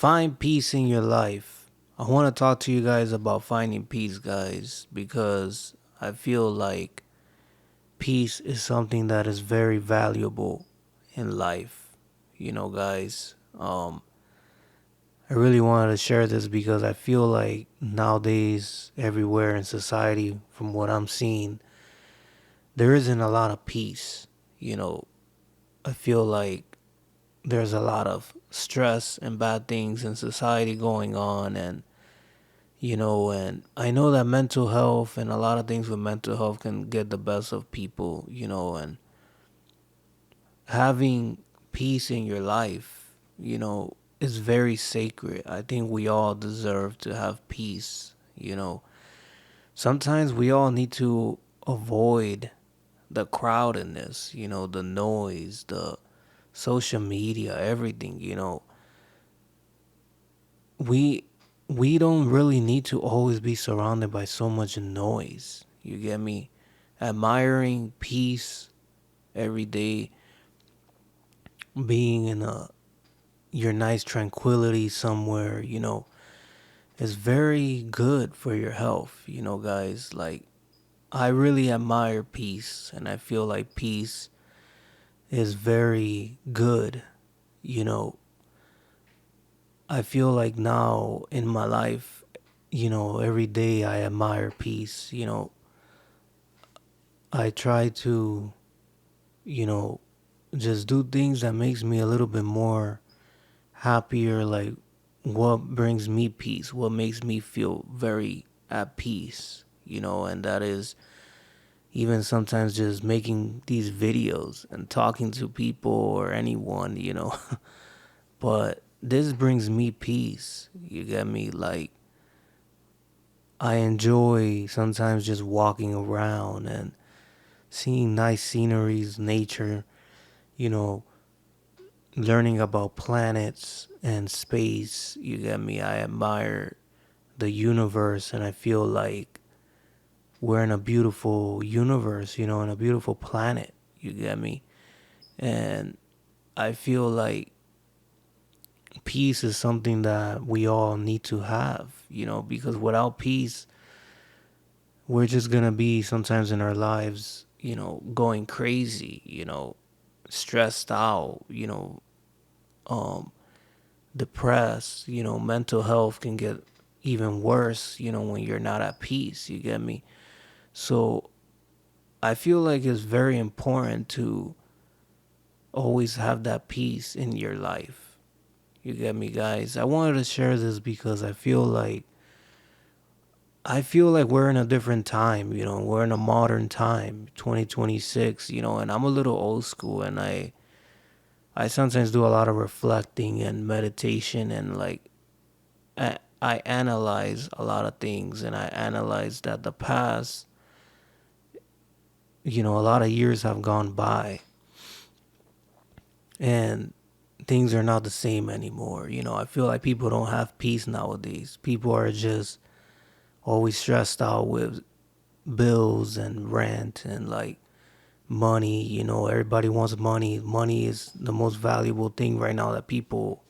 Find peace in your life. I want to talk to you guys about finding peace, guys, because I feel like peace is something that is very valuable in life. Guys, I really wanted to share this because I feel like nowadays, everywhere in society, from what I'm seeing, there isn't a lot of peace. You know, I feel like there's a lot of stress and bad things in society going on, and I know that mental health and a lot of things with mental health can get the best of people, and having peace in your life, is very sacred. I think we all deserve to have peace. Sometimes we all need to avoid the crowdedness, the noise, the social media, everything. We we don't really need to always be surrounded by so much noise. You get me? Admiring peace every day, being in your nice tranquility somewhere, is very good for your health, guys. Like, I really admire peace, and I feel like peace is very good. You know, I feel like now in my life, every day I admire peace. I try to, you know, just do things that makes me a little bit more happier, like what brings me peace, what makes me feel very at peace, and that is even sometimes just making these videos and talking to people or anyone. But this brings me peace. You get me? Like, I enjoy sometimes just walking around and seeing nice sceneries, nature, you know, learning about planets and space. You get me? I admire the universe, and I feel like we're in a beautiful universe, in a beautiful planet. You get me? And I feel like peace is something that we all need to have, because without peace, we're just going to be sometimes in our lives, going crazy, stressed out, um, depressed, mental health can get even worse, when you're not at peace. You get me? So I feel like it's very important to always have that peace in your life. You get me, guys? I wanted to share this because I feel like we're in a different time, we're in a modern time, 2026, and I'm a little old school, and I sometimes do a lot of reflecting and meditation, and like I analyze a lot of things, and I analyze that the past, a lot of years have gone by, and things are not the same anymore. I feel like people don't have peace nowadays. People are just always stressed out with bills and rent and like money. Everybody wants money. Money is the most valuable thing right now that people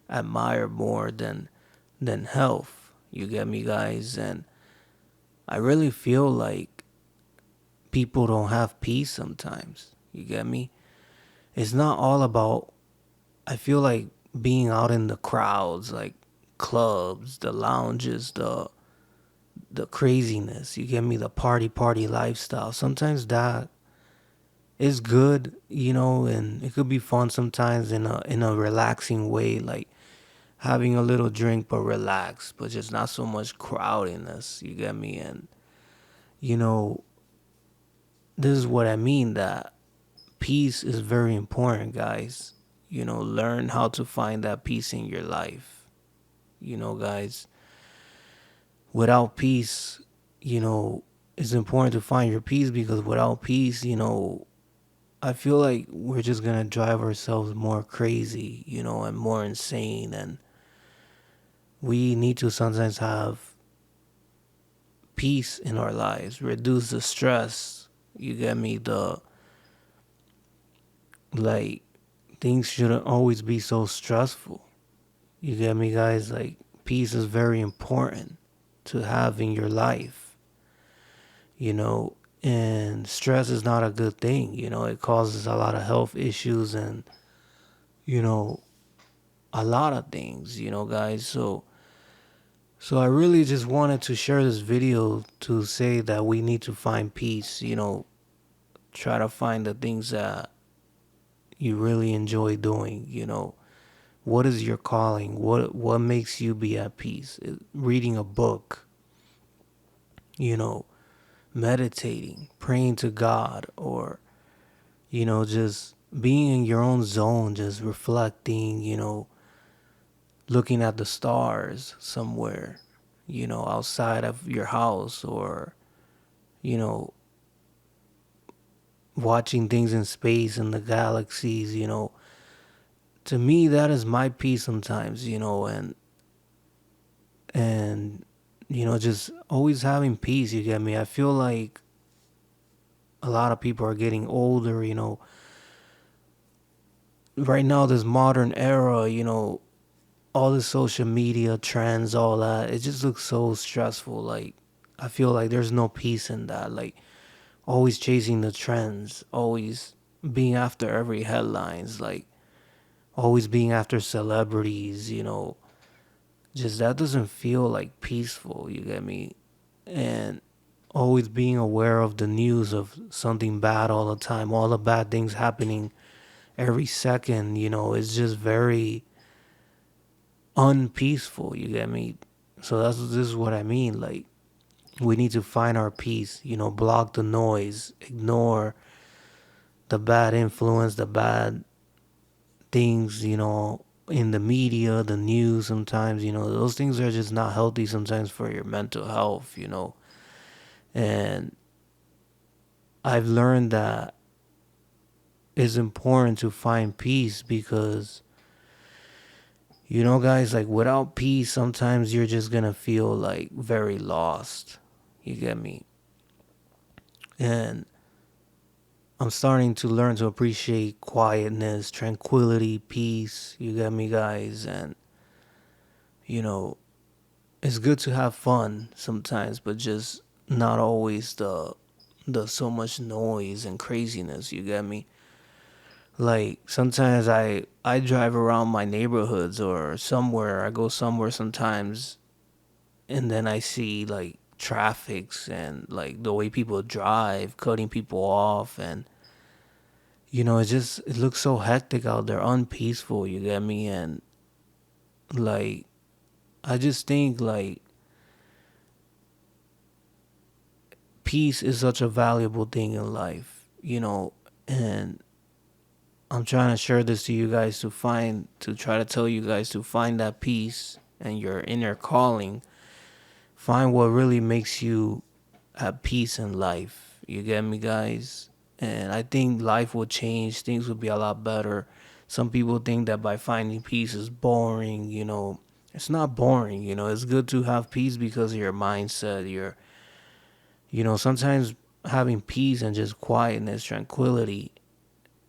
admire more than health. You get me, guys? And I really feel like people don't have peace sometimes. You get me? It's not all about, I feel like, being out in the crowds, like clubs, the lounges, the craziness. You get me? The party lifestyle. Sometimes that is good, and it could be fun sometimes in a relaxing way, like having a little drink but relax, but just not so much crowdiness. You get me? And you know, this is what I mean, that peace is very important, guys. Learn how to find that peace in your life. Guys, without peace, it's important to find your peace, because without peace, I feel like we're just gonna drive ourselves more crazy, and more insane. And we need to sometimes have peace in our lives, reduce the stress. You get me? Like, things shouldn't always be so stressful. You get me, guys? Like, peace is very important to have in your life, you know, and stress is not a good thing. It causes a lot of health issues and, you know, a lot of things, guys. So I really just wanted to share this video to say that we need to find peace, try to find the things that you really enjoy doing, What is your calling? What makes you be at peace? Reading a book, you know, meditating, praying to God, or just being in your own zone, just reflecting, looking at the stars somewhere, outside of your house, or you know, watching things in space and the galaxies, to me that is my peace sometimes, and just always having peace. You get me? I feel like a lot of people are getting older, right now, this modern era, all the social media trends, all that, it just looks so stressful. Like, I feel like there's no peace in that. Like, always chasing the trends, always being after every headlines, like always being after celebrities, just that doesn't feel like peaceful. You get me? And always being aware of the news of something bad all the time, all the bad things happening every second, it's just very unpeaceful. You get me? So this is what I mean. Like, we need to find our peace, block the noise, ignore the bad influence, the bad things, in the media, the news sometimes, those things are just not healthy sometimes for your mental health, And I've learned that it's important to find peace because, guys, like without peace, sometimes you're just gonna feel like very lost. You get me? And I'm starting to learn to appreciate quietness, tranquility, peace. You get me, guys? And, you know, it's good to have fun sometimes, but just not always the so much noise and craziness. You get me? Like sometimes I drive around my neighborhoods or somewhere. I go somewhere sometimes, and then I see like traffics and like the way people drive, cutting people off, and it looks so hectic out there, unpeaceful. You get me? And like I just think like peace is such a valuable thing in life, and I'm trying to share this to you guys to try to tell you guys to find that peace and your inner calling. Find what really makes you at peace in life. You get me, guys? And I think life will change. Things will be a lot better. Some people think that by finding peace is boring, It's not boring, It's good to have peace because of your mindset, sometimes having peace and just quietness, tranquility,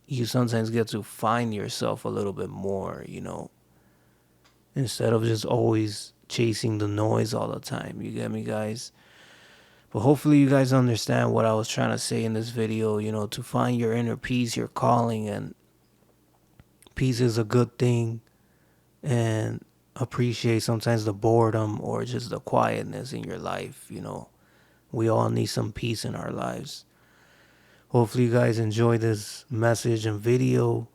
you sometimes get to find yourself a little bit more, instead of just always chasing the noise all the time. You get me, guys? But hopefully you guys understand what I was trying to say in this video, to find your inner peace, your calling, and peace is a good thing, and appreciate sometimes the boredom or just the quietness in your life, We all need some peace in our lives. Hopefully you guys enjoy this message and video.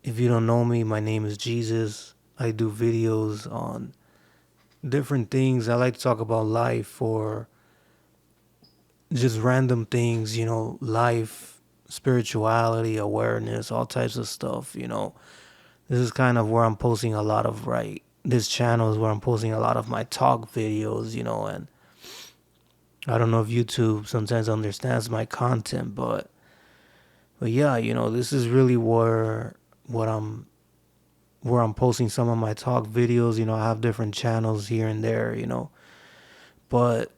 If you don't know me, my name is Jesus. I do videos on different things. I like to talk about life or just random things, life, spirituality, awareness, all types of stuff, This is kind of where I'm posting a lot of, right? This channel is where I'm posting a lot of my talk videos, and I don't know if YouTube sometimes understands my content, but yeah, this is really where I'm posting some of my talk videos. I have different channels here and there, But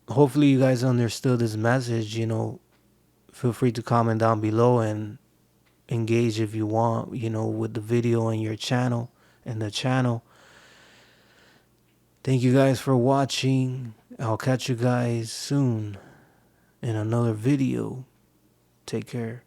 hopefully you guys understood this message, Feel free to comment down below and engage if you want, with the video and your channel in the channel. Thank you guys for watching. I'll catch you guys soon in another video. Take care.